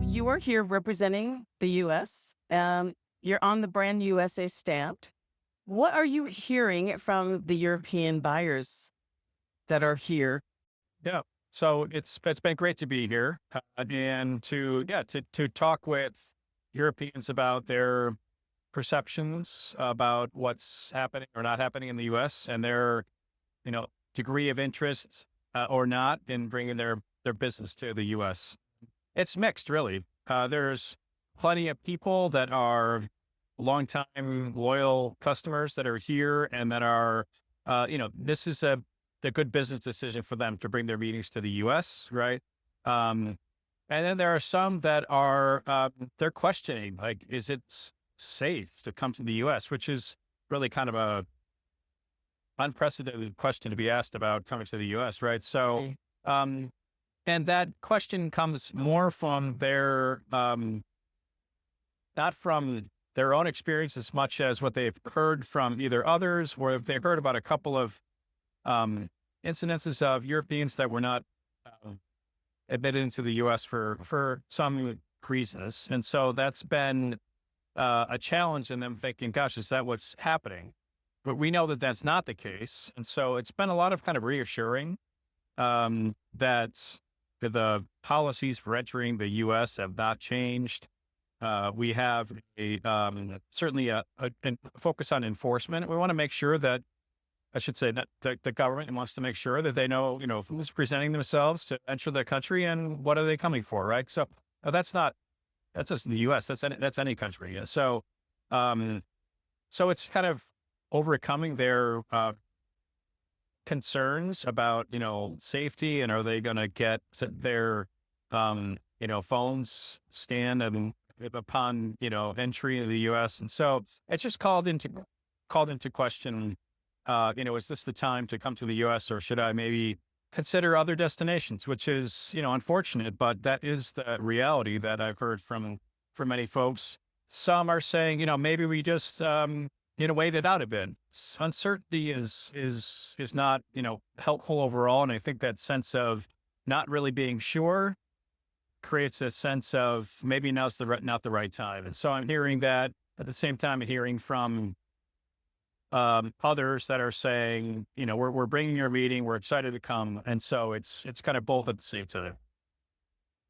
You are here representing the U.S. You're on the brand USA stamped. What are you hearing from the European buyers that are here? Yeah. So it's been great to be here and to talk with Europeans about their perceptions about what's happening or not happening in the U.S. and their degree of interest or not in bringing their business to the U.S. It's mixed, really. There's plenty of people that are longtime loyal customers that are here and that are, this is a good business decision for them to bring their meetings to the U.S., right? And then there are some that are, they're questioning, like, is it safe to come to the U.S., which is really kind of a unprecedented question to be asked about coming to the U.S., right? So, and that question comes more from their, not from their own experience as much as what they've heard from either others, or if they've heard about a couple of incidences of Europeans that were not admitted into the U.S. for some reasons. And so that's been a challenge in them thinking, gosh, is that what's happening? But we know that that's not the case. And so it's been a lot of kind of reassuring that the policies for entering the U.S. have not changed. We have certainly a focus on enforcement. We want to make sure that, I should say, that the government wants to make sure that they know, who's presenting themselves to enter the country and what are they coming for, right? So that's just the U.S. That's any country. So, so it's kind of overcoming their concerns about, safety, and are they going to get their, phones scanned and upon, entry into the U.S. And so it's just called into question, is this the time to come to the U.S., or should I maybe consider other destinations, which is, unfortunate, but that is the reality that I've heard from many folks. Some are saying, maybe we just, wait it out a bit. Uncertainty is not, helpful overall. And I think that sense of not really being sure creates a sense of maybe now's not the right time. And so I'm hearing that. At the same time, I'm hearing from others that are saying, we're bringing your meeting, we're excited to come. And so it's kind of both at the same time.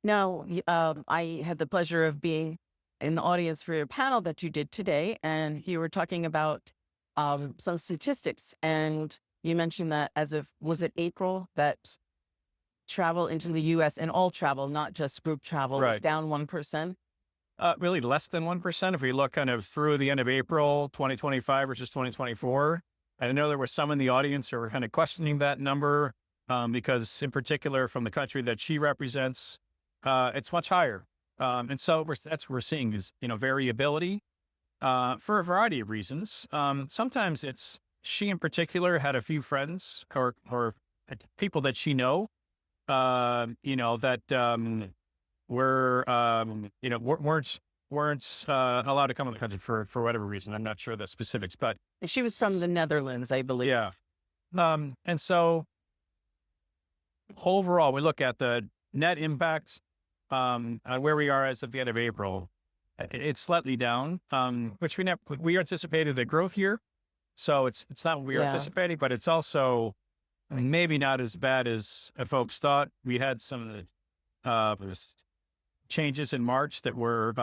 Now, I had the pleasure of being in the audience for your panel that you did today, and you were talking about some statistics, and you mentioned that was it April, that travel into the U.S. and all travel, not just group travel, was down 1%? Really less than 1%. If we look kind of through the end of April, 2025 versus 2024. I know there were some in the audience who were kind of questioning that number because in particular from the country that she represents, it's much higher. And so that's what we're seeing is, variability for a variety of reasons. Sometimes it's she in particular had a few friends or people that she that weren't allowed to come in the country for whatever reason. I'm not sure the specifics, but She was from the Netherlands, I believe. yeah. And so overall, we look at the net impact on where we are as of the end of April. It's slightly down, which we anticipated a growth here. So it's not what we were anticipating, but it's also maybe not as bad as folks thought. We had some changes in March that were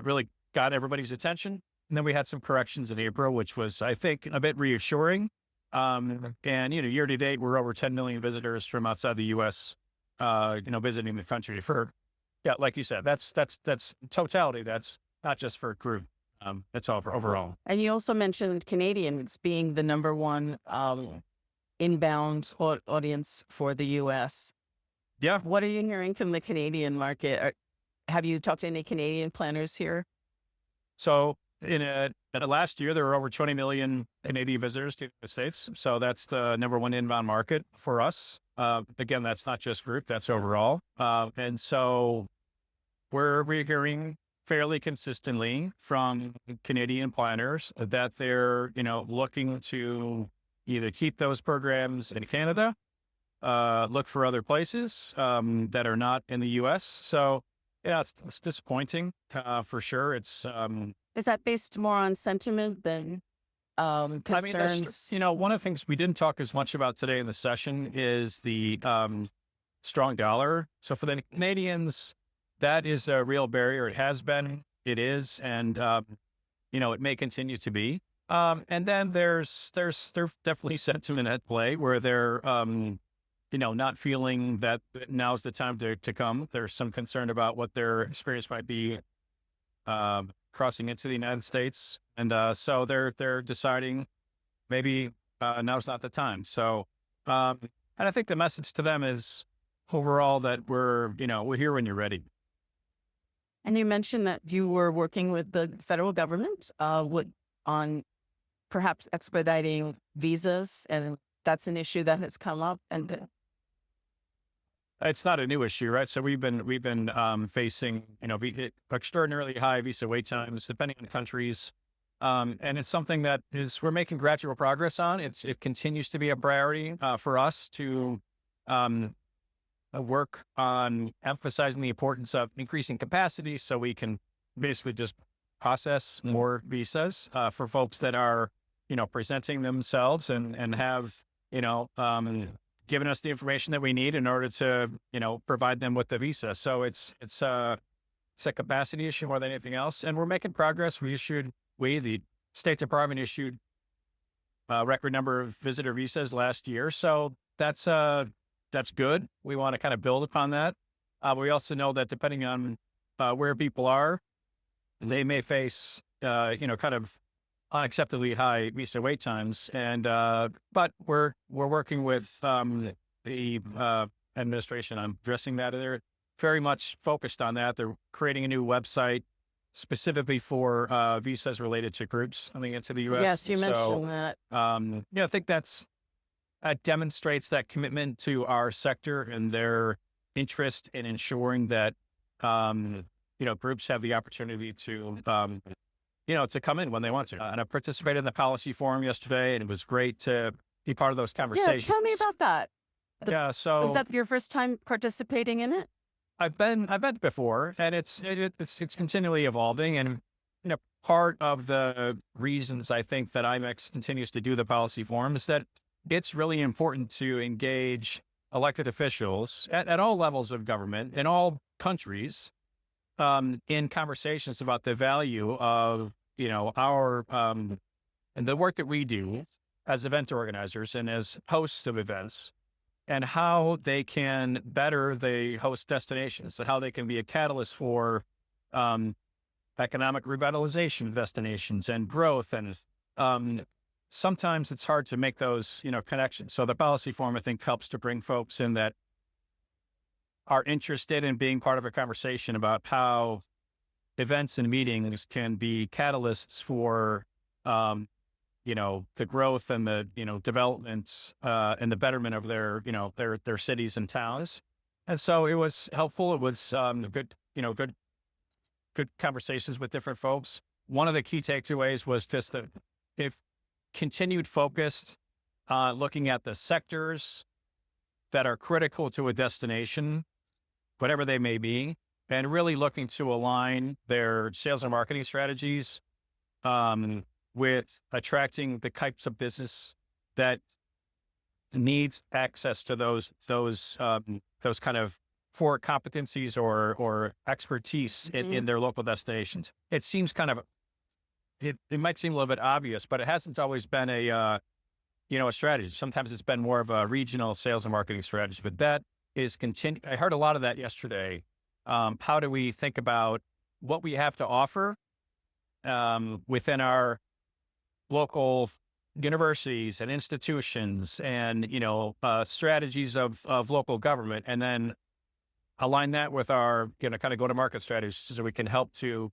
really got everybody's attention. And then we had some corrections in April, which was, I think, a bit reassuring. And, year to date, we're over 10 million visitors from outside the U.S., visiting the country like you said, that's totality. That's not just for a group. That's all for overall. And you also mentioned Canadians being the number one inbound audience for the U.S. Yeah. What are you hearing from the Canadian market? Have you talked to any Canadian planners here? So in last year, there were over 20 million Canadian visitors to the United States. So that's the number one inbound market for us. Again, that's not just group, that's overall. And so we're hearing fairly consistently from Canadian planners that they're, looking to either keep those programs in Canada look for other places that are not in the U.S. So yeah, it's disappointing for sure. Is that based more on sentiment than I mean, that's concerns? one of the things we didn't talk as much about today in the session is the strong dollar. So for the Canadians, that is a real barrier. It has been, it is, and it may continue to be. And then there's definitely sentiment at play where they're not feeling that now's the time to come. There's some concern about what their experience might be crossing into the United States, and so they're deciding maybe now's not the time. So, and I think the message to them is overall that we're here when you're ready. And you mentioned that you were working with the federal government on perhaps expediting visas, and that's an issue that has come up. And It's not a new issue, right? So we've been facing extraordinarily high visa wait times depending on countries, and it's something that we're making gradual progress on. It continues to be a priority for us to work on emphasizing the importance of increasing capacity, so we can basically just process more visas for folks that are presenting themselves and have given us the information that we need in order to, provide them with the visa. So it's a capacity issue more than anything else. And we're making progress. The State Department issued a record number of visitor visas last year. So that's good. We want to kind of build upon that. We also know that depending on where people are, they may face, kind of unacceptably high visa wait times, and but we're working with the administration on addressing that. They're very much focused on that. They're creating a new website specifically for visas related to groups coming into the U.S. yes, you mentioned that. I think that demonstrates that commitment to our sector and their interest in ensuring that groups have the opportunity to to come in when they want to. And I participated in the policy forum yesterday, and it was great to be part of those Yeah, conversations. tell me about that. Yeah, Was so that your first time participating in it? I've been before, and it's continually evolving. And part of the reasons I think that IMEX continues to do the policy forum is that it's really important to engage elected officials at all levels of government in all countries in conversations about the value of, our, and the work that we do as event organizers and as hosts of events, and how they can better the host destinations, and how they can be a catalyst for economic revitalization of destinations and growth. And sometimes it's hard to make those, connections. So the policy forum, I think, helps to bring folks in that are interested in being part of a conversation about how events and meetings can be catalysts for, the growth and the, development and the betterment of their, their cities and towns. And so it was helpful. It was good conversations with different folks. One of the key takeaways was just that if continued focus looking at the sectors that are critical to a destination, whatever they may be, and really looking to align their sales and marketing strategies with attracting the types of business that needs access to those kind of core competencies or expertise in their local destinations. It seems it might seem a little bit obvious, but it hasn't always been a strategy. Sometimes it's been more of a regional sales and marketing strategy, but that is I heard a lot of that yesterday. How do we think about what we have to offer within our local universities and institutions and, strategies of local government, and then align that with our, kind of go-to-market strategies so we can help to,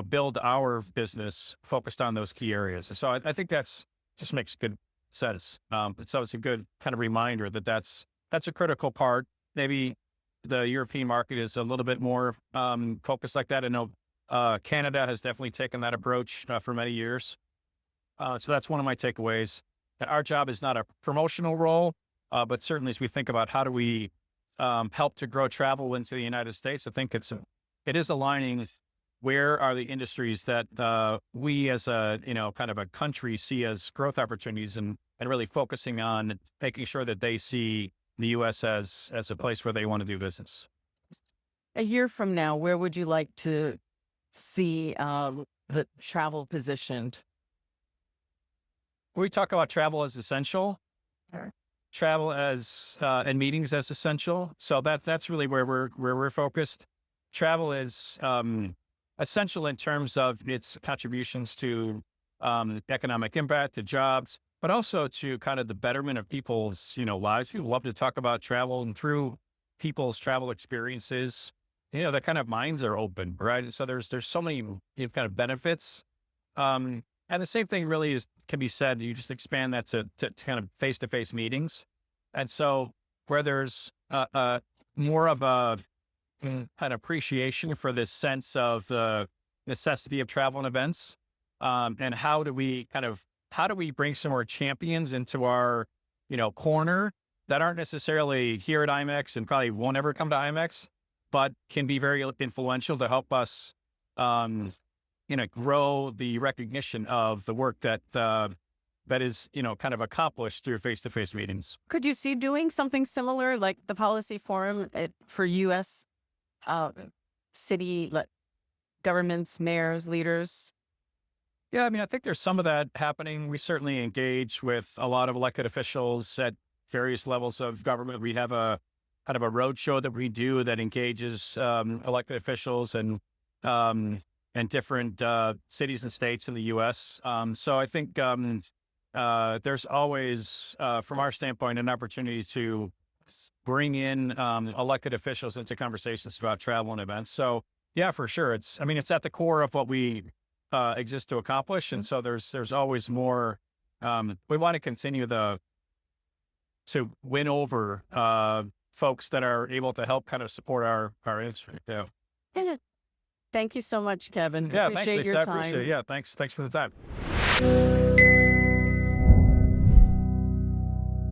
build our business focused on those key areas. So I think just makes good sense. So it's a good kind of reminder that that's a critical part. Maybe the European market is a little bit more focused like that. I know Canada has definitely taken that approach for many years. So that's one of my takeaways. Our job is not a promotional role. But certainly as we think about how do we help to grow travel into the United States, I think it is aligning where are the industries that we as a, kind of a country see as growth opportunities, and really focusing on making sure that they see the U.S. as a place where they want to do business. A year from now, where would you like to see the travel positioned? We talk about travel as essential, Sure. travel as and meetings as essential. So that's really where we're focused. Travel is essential in terms of its contributions to economic impact, to jobs, but also to kind of the betterment of people's lives. People love to talk about travel, and through people's travel experiences, their kind of minds are open, right? So there's so many kind of benefits. And the same thing really can be said. You just expand that to kind of face-to-face meetings. And so where there's more of a kind of appreciation for this sense of the necessity of travel and events, and how do we bring some more champions into our, corner that aren't necessarily here at IMEX and probably won't ever come to IMEX, but can be very influential to help us, grow the recognition of the work that is, kind of accomplished through face-to-face meetings. Could you see doing something similar, like the policy forum for U.S. City governments, mayors, leaders? Yeah, I mean, I think there's some of that happening. We certainly engage with a lot of elected officials at various levels of government. We have a kind of a roadshow that we do that engages elected officials and different cities and states in the U.S. So I think there's always, from our standpoint, an opportunity to bring in elected officials into conversations about travel and events. So yeah, for sure. It's at the core of what we exist to accomplish. And so there's always more. We want to continue to win over folks that are able to help kind of support our industry. Yeah. Thank you so much, Kevin. Yeah. Thanks, Appreciate Lisa. your I time. appreciate it. Yeah. Thanks for the time.